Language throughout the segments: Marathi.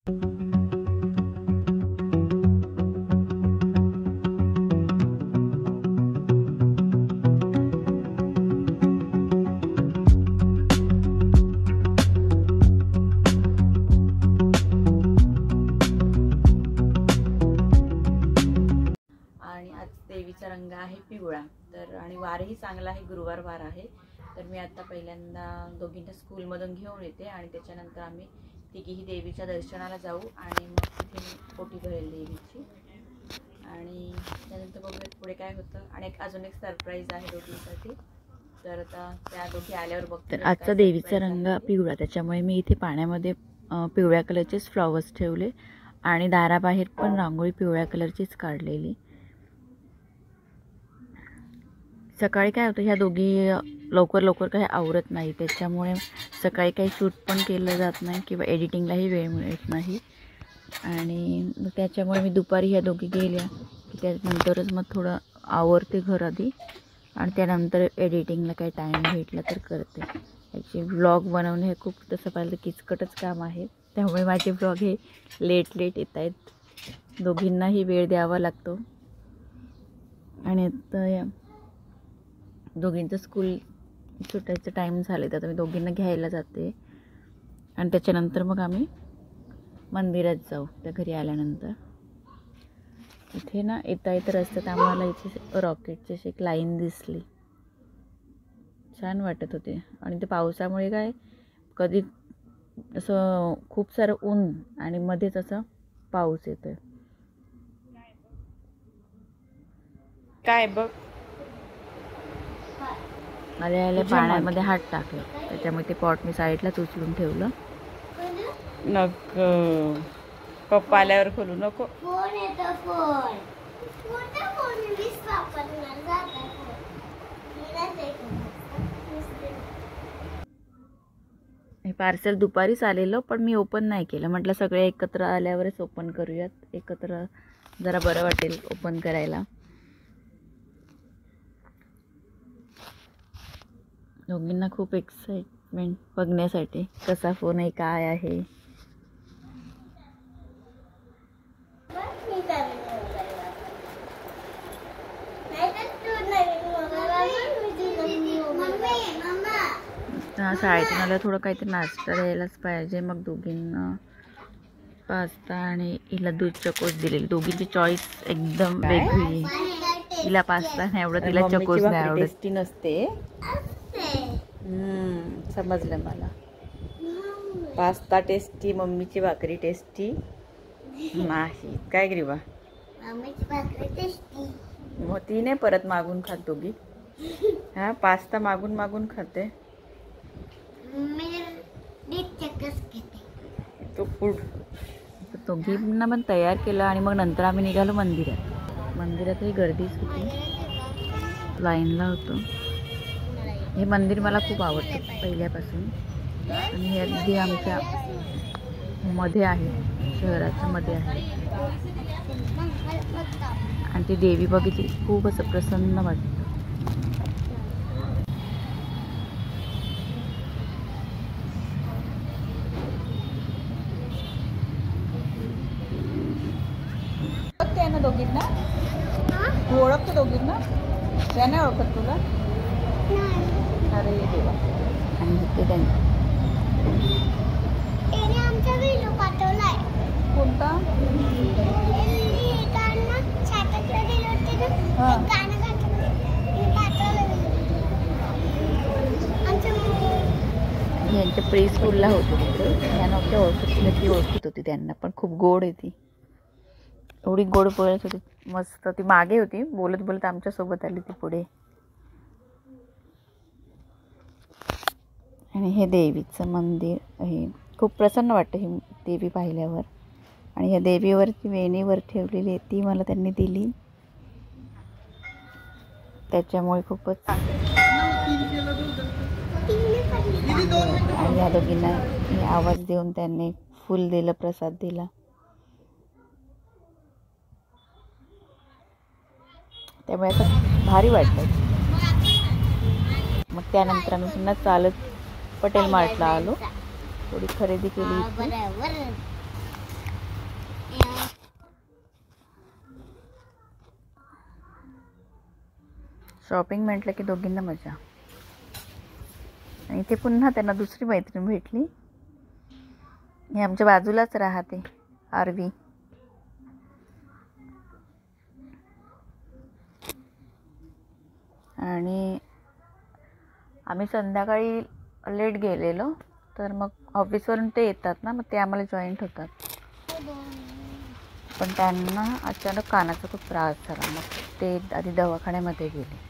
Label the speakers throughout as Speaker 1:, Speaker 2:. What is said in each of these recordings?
Speaker 1: देवीचा रंग आहे पिवळा, तर आणि वारही चांगला आहे, गुरुवार वार आहे. तर मी आता पहिल्यांदा दोघींना स्कूलमधून घेऊन येते आणि त्याच्यानंतर आम्ही तिघीही देवीच्या दर्शनाला जाऊ आणि मग तिथे मी ओटी भरेल देवीची. आणि त्यानंतर बघूया पुढे काय होतं. आणि अजून एक सरप्राईज आहे दोघींसाठी, तर आता त्या दोघी आल्यावर बघतो. तर आजचा देवीचा रंग पिवळा, त्याच्यामुळे मी इथे पाण्यामध्ये पिवळ्या कलरचेच फ्लॉवर्स ठेवले आणि दाराबाहेर पण रांगोळी पिवळ्या कलरचीच काढलेली. सकाळी काय होतं, ह्या दोघी लवकर काही आवरत नाही, त्याच्यामुळे सकाळी काही शूट पण केलं जात नाही किंवा एडिटिंगलाही वेळ मिळत नाही. आणि त्याच्यामुळे मी दुपारी ह्या दोघी गेल्या की त्यानंतरच मग थोडं आवरते घर आधी आणि त्यानंतर एडिटिंगला काही टाईम भेटला तर करते. ॲक्च्युली व्लॉग बनवणे हे खूप तसं पाहिलं तर किचकटच काम आहे, त्यामुळे माझे व्लॉग हे लेट येत आहेत. दोघींनाही वेळ द्यावा लागतो. आणि आता दोघींचं स्कूल सुटायचं टाईम झाले, तर आता मी दोघींना घ्यायला जाते आणि त्याच्यानंतर मग आम्ही मंदिरात जाऊ. त्या घरी आल्यानंतर इथे ना येता रस्त्यात आम्हाला इथे रॉकेटची अशी एक लाईन दिसली, छान वाटत होते. आणि ते पावसामुळे काय कधी असं खूप सारं ऊन आणि मध्येच असं पाऊस येतोय. काय बघ, आल्या पाण्यामध्ये हात टाकला, त्याच्यामुळे ते पॉट मी साईडलाच उचलून ठेवलं. नको पप्पा आल्यावर खोलू नको. हे पार्सल दुपारीच आलेलं, पण मी ओपन नाही केलं. म्हटलं सगळे एकत्र आल्यावरच ओपन करूयात, एकत्र जरा बरं वाटेल ओपन करायला. दोघींना खूप एक्साइटमेंट बघण्यासाठी कसा फोन आहे, काय आहे. शाळेतून आल्यावर थोडं काहीतरी नाश्ता द्यायलाच पाहिजे. मग दोघींना पास्ता आणि हिला दूध चकोस दिलेली. दोघींची चॉईस एकदम वेगळी. हिला पास्ता नाही आवडत, तिला चकोस नाही आवडत. टेस्टी नसते. समजलं मला. पास्ता टेस्टी, मम्मीची भाकरी टेस्टी नाही. काय ग्रीवा, मम्मीची भाकरी टेस्टी. मग ती नाही परत मागून खात दोघी. हा पास्ता मागून खाते. तो फूड दोघींना पण तयार केलं आणि मग नंतर आम्ही निघालो मंदिरात. मंदिरातही गर्दीच होती, लाईनला होतो. हे मंदिर मला खूप आवडतं पहिल्यापासून आणि हे अगदी आमच्या मध्ये आहे, शहराच्या मध्ये आहे. आणि ती देवी बघितली खूप असं प्रसन्न वाटतं. ओळखते ना दोघींना? तू ओळखतो दोघींना? त्या नाही ओळखत तुला? अरे देवा. आणि ते आमचा व्हिडिओ पाठवलाय. कोणता? यांच्या प्री स्कूलला होतो तिथे. ह्या नव्हत्या ओळखत, ती ओळखत होती त्यांना, पण खूप गोड आहे ती. एवढी गोड बोलत होती, मस्त. ती मागे होती, बोलत आमच्यासोबत आली ती पुढे. आणि हे देवीचं मंदिर आहे, खूप प्रसन्न वाटतं ही देवी पाहिल्यावर. आणि ह्या देवीवरती वेणीवर ठेवलेली आहे, ती मला त्यांनी दिली, त्याच्यामुळे खूपच. आणि ह्या दोघींना मी आवाज देऊन त्यांनी फुल दिलं, प्रसाद दिला. त्यामुळे असं भारी वाटतं. मग त्यानंतर आम्ही पुन्हा चालत पटेल मार्टला आलो, थोडी खरेदी केली. शॉपिंग म्हटलं की दोघींना मजा. आणि इथे पुन्हा त्यांना दुसरी मैत्रीण भेटली. ही आमच्या बाजूलाच राहते, आरवी. आणि आम्ही संध्याकाळी लेट गेलेलो, तर मग ऑफिसवरून ते येतात ना, मग ते आम्हाला जॉईंट होतात. पण त्यांना अचानक कानाचा खूप त्रास झाला, मग ते आधी दवाखान्यामध्ये गेले.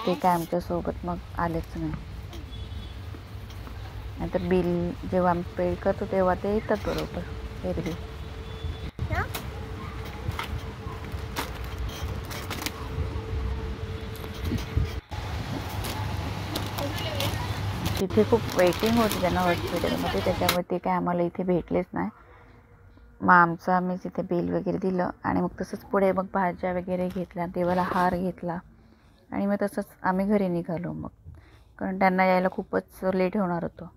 Speaker 1: ते काय आमच्यासोबत मग आलेच नाही. नाहीतर बिल जेव्हा आम्ही पे करतो तेव्हा ते येतात बरोबर एरवी. तिथे खूप वेटिंग होती त्यांना हॉस्पिटलमध्ये, त्याच्यामुळे ते काय आम्हाला इथे भेटलेच नाही. मग आमचं आम्ही तिथे बिल वगैरे दिलं आणि मग तसंच पुढे मग भाज्या वगैरे घेतल्या, देवाला हार घेतला आणि मग तसंच आम्ही घरी निघालो. मग कारण त्यांना यायला खूपच लेट होणार होतं.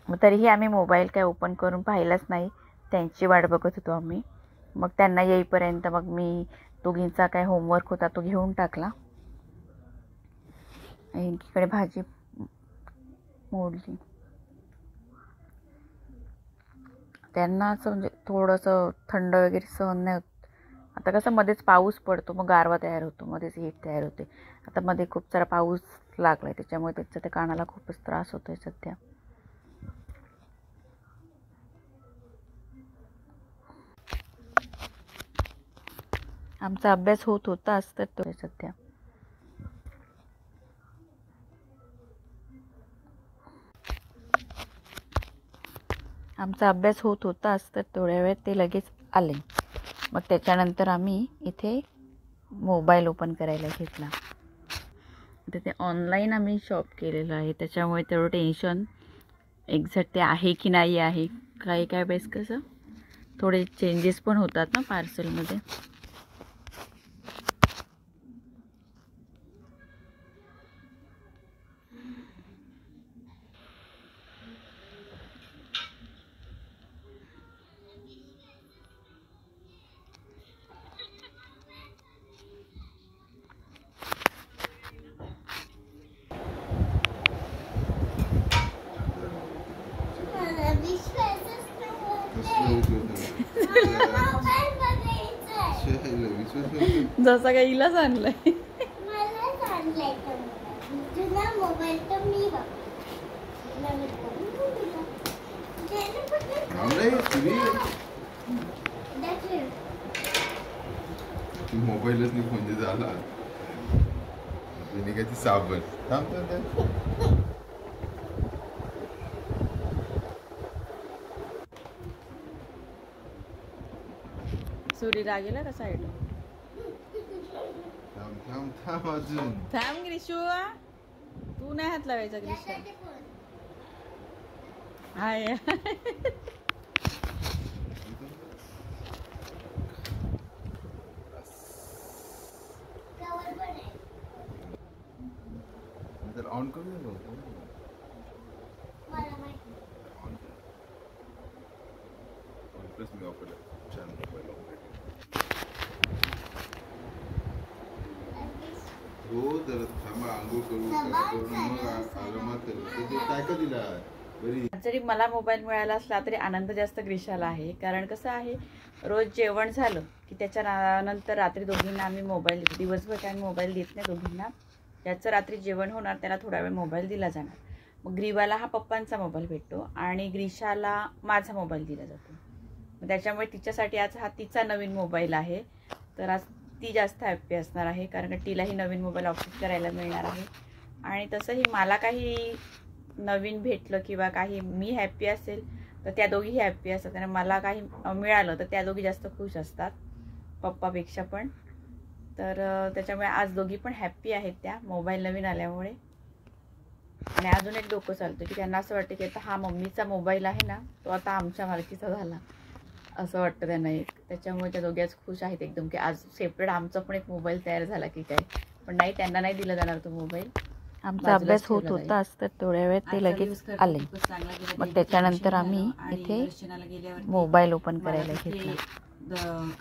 Speaker 1: मग तरीही आम्ही मोबाईल काय ओपन करून पाहिलाच नाही, त्यांची वाट बघत होतो आम्ही. मग त्यांना येईपर्यंत मग मी दोघींचा काय होमवर्क होता तो घेऊन टाकला. एकीकडे भाजी मोडली. त्यांना असं म्हणजे थोडंसं थंड वगैरे सहन नाही होत. आता कसं मध्येच पाऊस पडतो, मग गारवा तयार होतो, मध्येच हीट तयार होते. आता मध्ये खूप सारा पाऊस लागला आहे, त्याच्यामुळे त्याच्या त्या कानाला खूपच त्रास होतो आहे सध्या. आमचा अभ्यास होत होता असतात तो सध्या. आमचा अभ्यास होत होता असतात थोड्या वेळात ते लगेच आले. मग त्याच्यानंतर आम्ही इथे मोबाईल ओपन करायला घेतला. तर ते ऑनलाईन आम्ही शॉप केलेलं आहे, त्याच्यामुळे तेवढं टेन्शन एक्झॅक्ट ते आहे की नाही आहे. काही काय वेळेस कसं थोडे चेंजेस पण होतात ना पार्सलमध्ये. जसा काही हिलाच आणलंय.
Speaker 2: मोबाईलच नाही म्हणजे झाला निघायची साबण
Speaker 1: सुरी लागेल का साईड.
Speaker 2: थांब अजून
Speaker 1: थांब ग्रीशू, तू नाही हात लावायचा ग्रीशू. हाय
Speaker 2: ऑन करू मी ऑफर छान मोबाईल हो जरा थांबा आंघोळ करू काय का दिला.
Speaker 1: जरी मला मोबाईल मिळाला असला तरी आनंद जास्त ग्रीशाला आहे. कारण कसं आहे, रोज जेवण झालं की त्याच्यानंतर रात्री दोघींना आम्ही मोबाईल देतो. दिवसभर काय मोबाईल देत नाही दोघींना. ज्याचं रात्री जेवण होणार त्याला थोडा वेळ मोबाईल दिला जाणार. मग ग्रीवाला हा पप्पांचा मोबाईल भेटतो आणि ग्रीशाला माझा मोबाईल दिला जातो. मग त्याच्यामुळे तिच्यासाठी आज हा तिचा नवीन मोबाईल आहे. तर आज ती जास्त हॅप्पी असणार आहे, कारण तिलाही नवीन मोबाईल ऑफिस करायला मिळणार आहे. आणि तसंही मला काही नवीन भेटलं किंवा काही मी हॅप्पी असेल तर त्या दोघीही हॅप्पी असतात. आणि मला काही मिळालं तर त्या दोघी जास्त खुश असतात पप्पापेक्षा पण. तर त्याच्यामुळे आज दोघी पण हॅप्पी आहेत त्या मोबाईल नवीन आल्यामुळे. आणि अजून एक डोकं चालतं की त्यांना असं वाटतं की आता हा मम्मीचा मोबाईल आहे ना, तो आता आमच्या मालकीचा झाला असं वाटतं त्यांना एक. त्याच्यामुळे त्या दोघ्याच खुश आहेत एकदम की आज सेपरेट आमचा पण एक मोबाईल तयार झाला की काय. पण नाही, त्यांना नाही दिला जाणार तो मोबाईल. आमचा अभ्यास होत होता असतात थोड्या वेळात ते लगेच आले. मग त्याच्यानंतर आम्ही इथे मोबाईल ओपन करायला घेतला.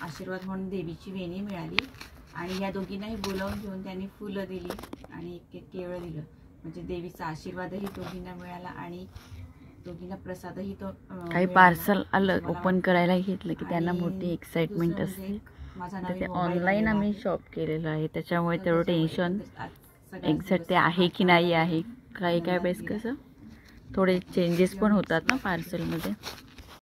Speaker 3: आशीर्वाद म्हणून देवीची वेणी मिळाली
Speaker 1: आणि या दोघींनाही बोलावून घेऊन त्यांनी फुलं दिली आणि एक केळं दिलं. म्हणजे देवीचा आशीर्वादही दोघींना मिळाला आणि दोघींना प्रसादही तो काही पार्सल आलं ओपन करायला घेतलं की त्यांना मोठी एक्साइटमेंट असते. तर ते ऑनलाईन आम्ही शॉप केलेलं आहे त्याच्यामुळे तेवढं टेन्शन एक्झॅक्ट ते आहे की नाही आहे. काही काय वेळेस कसं थोडे चेंजेस पण होतात ना पार्सलमध्ये.